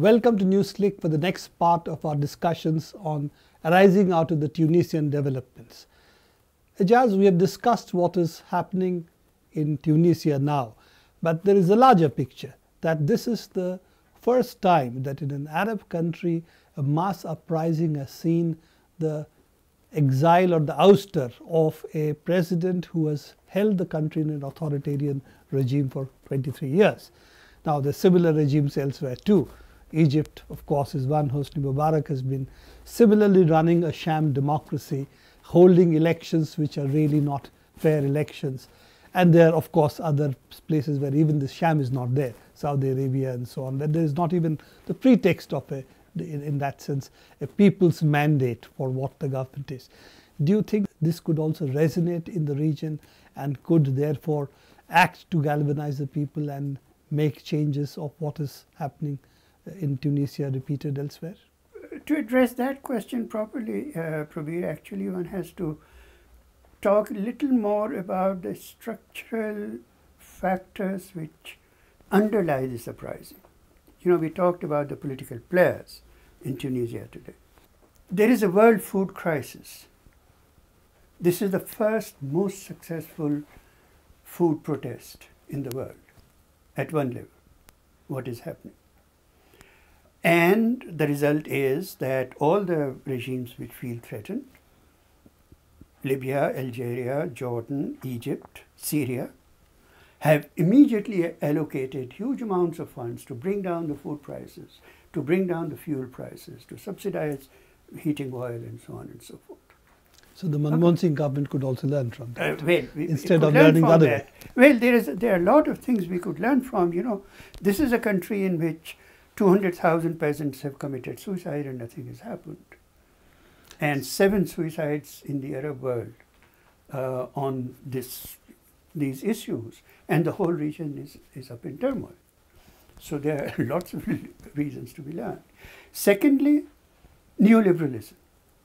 Welcome to NewsClick for the next part of our discussions on arising out of the Tunisian developments. Aijaz, we have discussed what is happening in Tunisia now, but there is a larger picture that this is the first time that in an Arab country a mass uprising has seen the exile or the ouster of a president who has held the country in an authoritarian regime for 23 years. Now, there are similar regimes elsewhere too. Egypt, of course, is one. Hosni Mubarak has been similarly running a sham democracy, holding elections which are really not fair elections. And there are, of course, other places where even the sham is not there, Saudi Arabia and so on, where there is not even the pretext of in that sense, a people's mandate for what the government is. Do you think this could also resonate in the region and could therefore act to galvanize the people and make changes of what is happening in Tunisia repeated elsewhere? To address that question properly, Prabir, actually one has to talk a little more about the structural factors which underlie this uprising. You know, we talked about the political players in Tunisia today. There is a world food crisis. This is the first most successful food protest in the world at one level, what is happening. And the result is that all the regimes which feel threatened, Libya, Algeria, Jordan, Egypt, Syria, have immediately allocated huge amounts of funds to bring down the food prices, to bring down the fuel prices, to subsidize heating oil and so on and so forth. So the Manmohan Singh government could also learn from that, instead of learn learning the other way. Well, there are a lot of things we could learn from. You know, this is a country in which 200,000 peasants have committed suicide and nothing has happened. And 7 suicides in the Arab world on these issues. And the whole region is up in turmoil. So there are lots of reasons to be learned. Secondly, neoliberalism.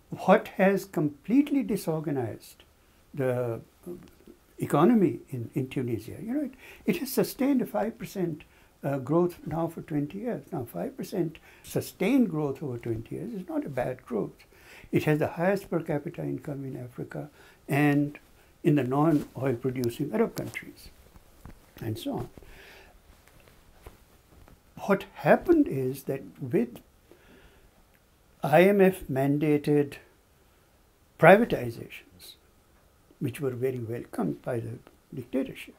What has completely disorganized the economy in Tunisia? You know, it has sustained a 5% growth now for 20 years. Now, 5% sustained growth over 20 years is not a bad growth. It has the highest per capita income in Africa and in the non-oil producing Arab countries, and so on. What happened is that with IMF mandated privatizations, which were very welcomed by the dictatorship,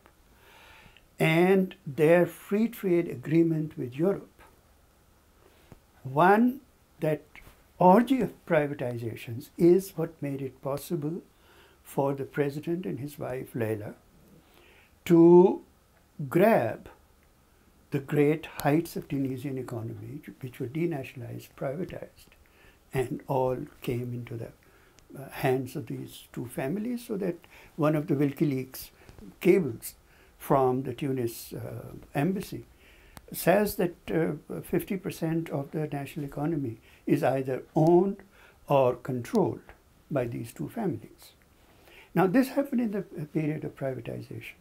and their free trade agreement with Europe, that orgy of privatizations is what made it possible for the president and his wife Leila to grab the great heights of Tunisian economy, which were denationalized, privatized, and all came into the hands of these two families, so that one of the WikiLeaks cables from the Tunis embassy says that 50% of the national economy is either owned or controlled by these two families. Now, this happened in the period of privatization.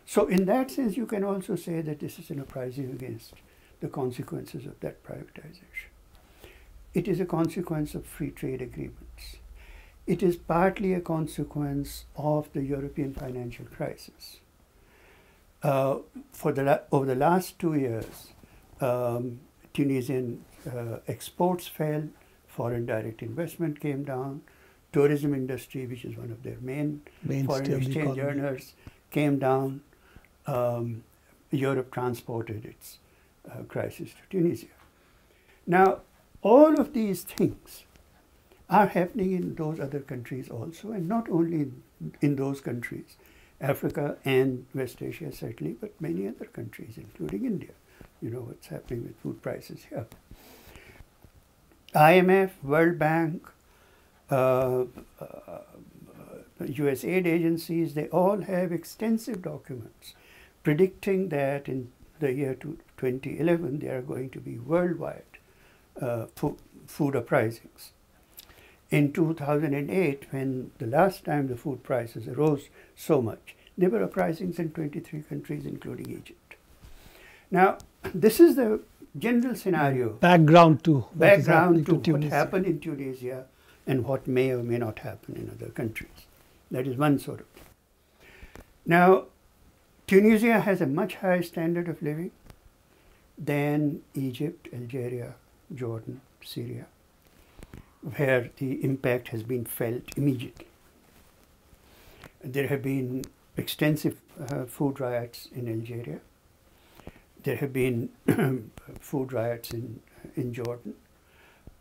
So in that sense, you can also say that this is an uprising against the consequences of that privatization. It is a consequence of free trade agreements. It is partly a consequence of the European financial crisis. Over the last 2 years, Tunisian exports fell, foreign direct investment came down, tourism industry, which is one of their main foreign exchange earners, came down. Europe transported its crisis to Tunisia. Now, all of these things are happening in those other countries also, and not only in those countries, Africa and West Asia certainly, but many other countries, including India. You know what's happening with food prices here. IMF, World Bank, US aid agencies, they all have extensive documents predicting that in the year 2011 there are going to be worldwide food uprisings. In 2008, when the last time the food prices rose so much, there were uprisings in 23 countries, including Egypt. Now, this is the general scenario, background to what is happening to to what Tunisia. happened in Tunisia and what may or may not happen in other countries. That is one sort of thing. Now, Tunisia has a much higher standard of living than Egypt, Algeria, Jordan, Syria, where the impact has been felt immediately. There have been extensive food riots in Algeria. There have been food riots in Jordan.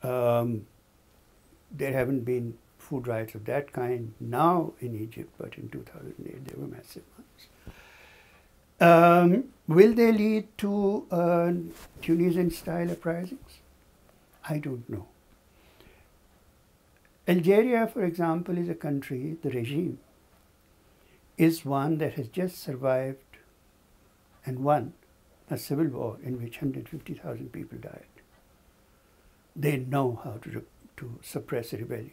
There haven't been food riots of that kind now in Egypt, but in 2008 there were massive ones. Will they lead to Tunisian-style uprisings? I don't know. Algeria, for example, is a country, the regime is one that has just survived and won a civil war in which 150,000 people died. They know how to suppress a rebellion.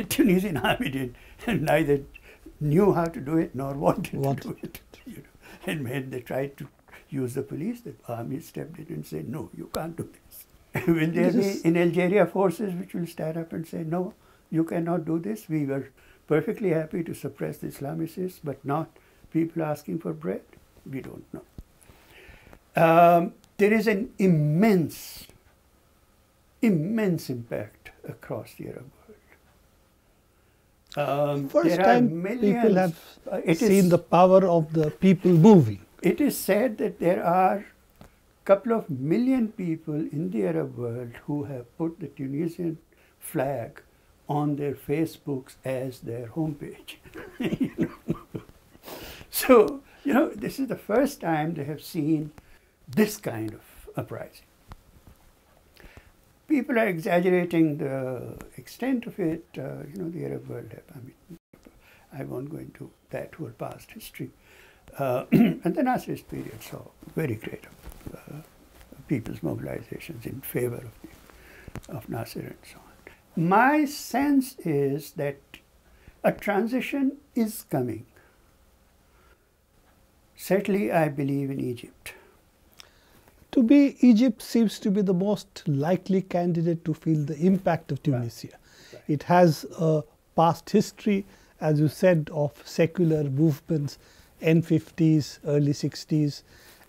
Tunisian army neither knew how to do it nor wanted to do it. And when they tried to use the police, the army stepped in and said, no, you can't do this. Will there be in Algeria forces which will stand up and say, no, you cannot do this? We were perfectly happy to suppress the Islamicists, but not people asking for bread? We don't know. There is an immense impact across the Arab world. First time people have seen the power of the people moving. It is said that there are a couple of million people in the Arab world who have put the Tunisian flag on their Facebooks as their homepage. So, this is the first time they have seen this kind of uprising. People are exaggerating the extent of it. The Arab world, I won't go into that whole past history. And the Nasserist period saw very great people's mobilizations in favor of Nasser and so on. My sense is that a transition is coming. Certainly, I believe in Egypt. To be, Egypt seems to be the most likely candidate to feel the impact of Tunisia. Right. It has a past history, as you said, of secular movements, N50s, early 60s,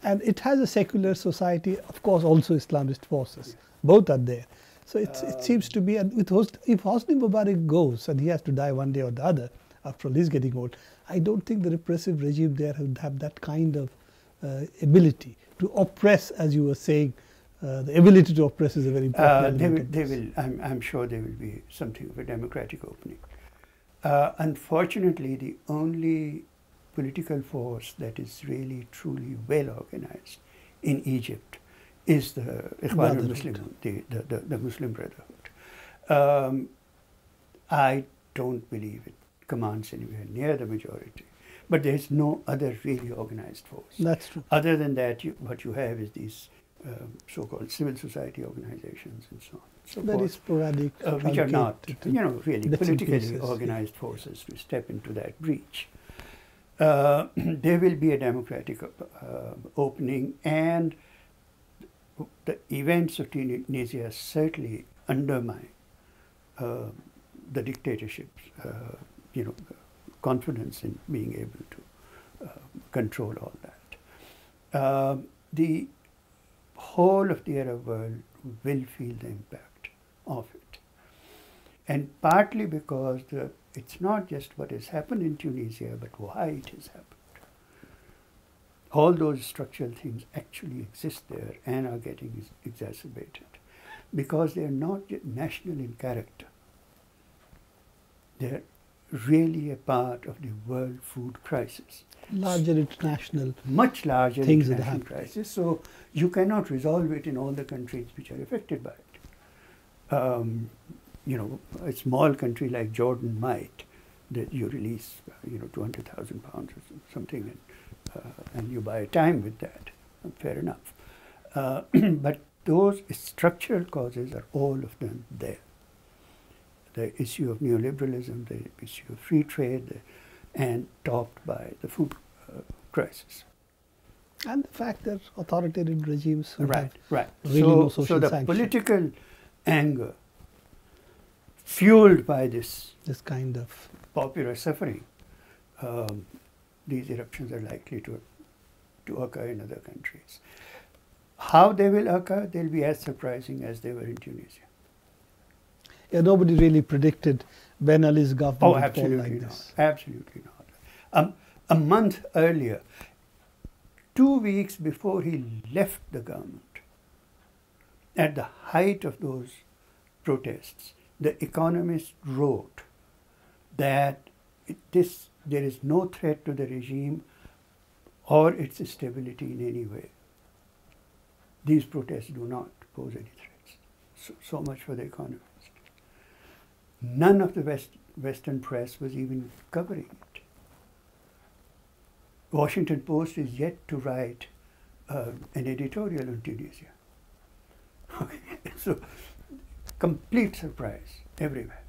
and it has a secular society, of course, also Islamist forces. Yeah. Both are there. So it seems to be, and if Hosni Mubarak goes, and he has to die one day or the other, after all he's getting old, I don't think the repressive regime there would have that kind of ability to oppress, as you were saying. The ability to oppress is a very important element. I'm sure there will be something of a democratic opening. Unfortunately, the only political force that is really, truly well organized in Egypt is the Ikhwan al-Muslimun, the Muslim Brotherhood. I don't believe it commands anywhere near the majority. But there's no other really organized force. That's true. Other than that, what you have is these so-called civil society organizations and so on. So very sporadic. Which are not, really politically organized forces to step into that breach. There will be a democratic opening, and the events of Tunisia certainly undermine the dictatorship's, confidence in being able to control all that. The whole of the Arab world will feel the impact of it. And partly because it's not just what has happened in Tunisia, but why it has happened. All those structural things actually exist there and are getting exacerbated because they are not national in character. They're really a part of the world food crisis. Larger international, much larger international crisis. So you cannot resolve it in all the countries which are affected by it. A small country like Jordan might, that you release, 200,000 pounds or something, and you buy time with that. Fair enough. But those structural causes are all of them there. The issue of neoliberalism, the issue of free trade, and topped by the food crisis. And the fact that authoritarian regimes who Right, have right. really no social so the sanction. political anger fueled by this kind of popular suffering, these eruptions are likely to occur in other countries. How they will occur, they'll be as surprising as they were in Tunisia. Yeah, nobody really predicted Ben Ali's government would fall like this. Absolutely not. A month earlier, 2 weeks before he left the government, at the height of those protests, The Economist wrote that there is no threat to the regime or its stability in any way. These protests do not pose any threats. So much for The Economist. None of the Western press was even covering it. Washington Post is yet to write an editorial on Tunisia. So, complete surprise everywhere.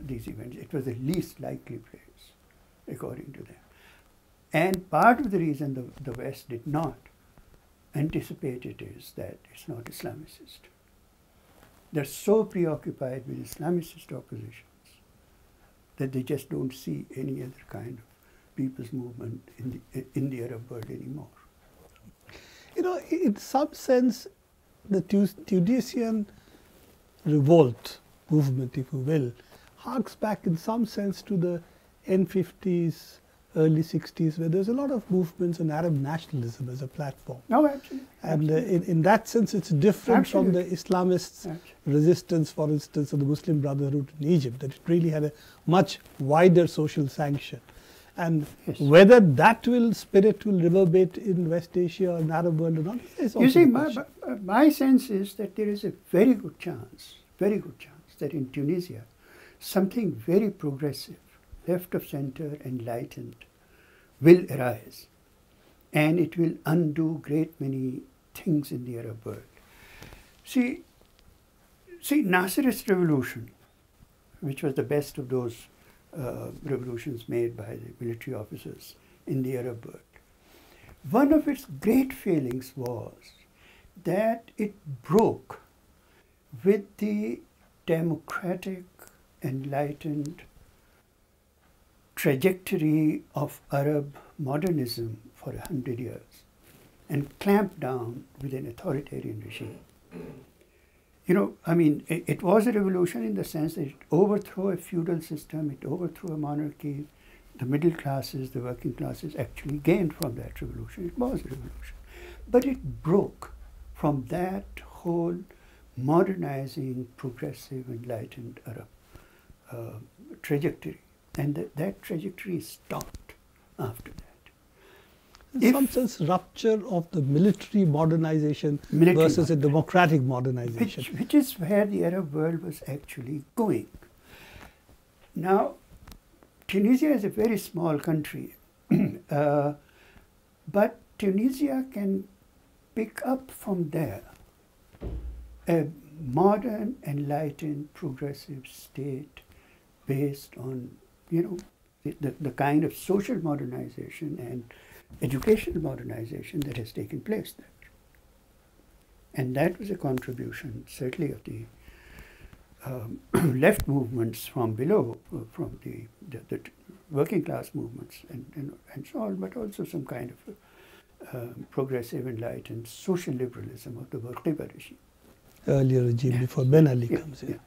These events, it was the least likely place, according to them. And part of the reason the West did not anticipate it is that it's not Islamicist. They're so preoccupied with Islamicist oppositions that they just don't see any other kind of people's movement in the Arab world anymore. You know, in some sense, the Tunisian revolt movement, if you will, harks back in some sense to the N50s, early 60s, where there's a lot of movements in Arab nationalism as a platform. No, absolutely. And in that sense, it's different from the Islamists' resistance, for instance, of the Muslim Brotherhood in Egypt, that it really had a much wider social sanction. And whether that spirit will reverberate in West Asia or in Arab world or not is also. You see, my sense is that there is a very good chance that in Tunisia, something very progressive, left of center, enlightened, will arise. And it will undo great many things in the Arab world. See, Nasserist revolution, which was the best of those revolutions made by the military officers in the Arab world. One of its great failings was that it broke with the democratic, enlightened trajectory of Arab modernism for 100 years and clamped down with an authoritarian regime. You know, I mean, it was a revolution in the sense that it overthrew a feudal system, it overthrew a monarchy. The middle classes, the working classes actually gained from that revolution. It was a revolution. But it broke from that whole modernizing, progressive, enlightened Arab trajectory. And that trajectory stopped after that. In some sense, rupture of the military modernization versus a democratic modernization. Which is where the Arab world was actually going. Now, Tunisia is a very small country, but Tunisia can pick up from there a modern, enlightened, progressive state based on, you know, the kind of social modernization and educational modernization that has taken place there. And that was a contribution, certainly, of the left movements from below, from the working class movements and so on, but also some kind of progressive, enlightened social liberalism of the Bourguiba regime. Earlier regime before Ben Ali comes in.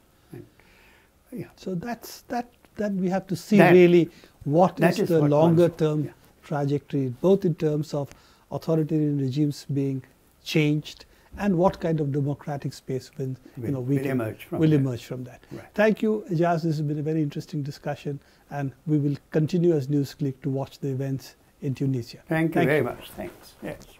Yeah. So that we have to see really what is the longer term trajectory, both in terms of authoritarian regimes being changed and what kind of democratic space will emerge from that. Right. Thank you, Aijaz. This has been a very interesting discussion, and we will continue as NewsClick to watch the events in Tunisia. Thank you very much. Thanks. Yes.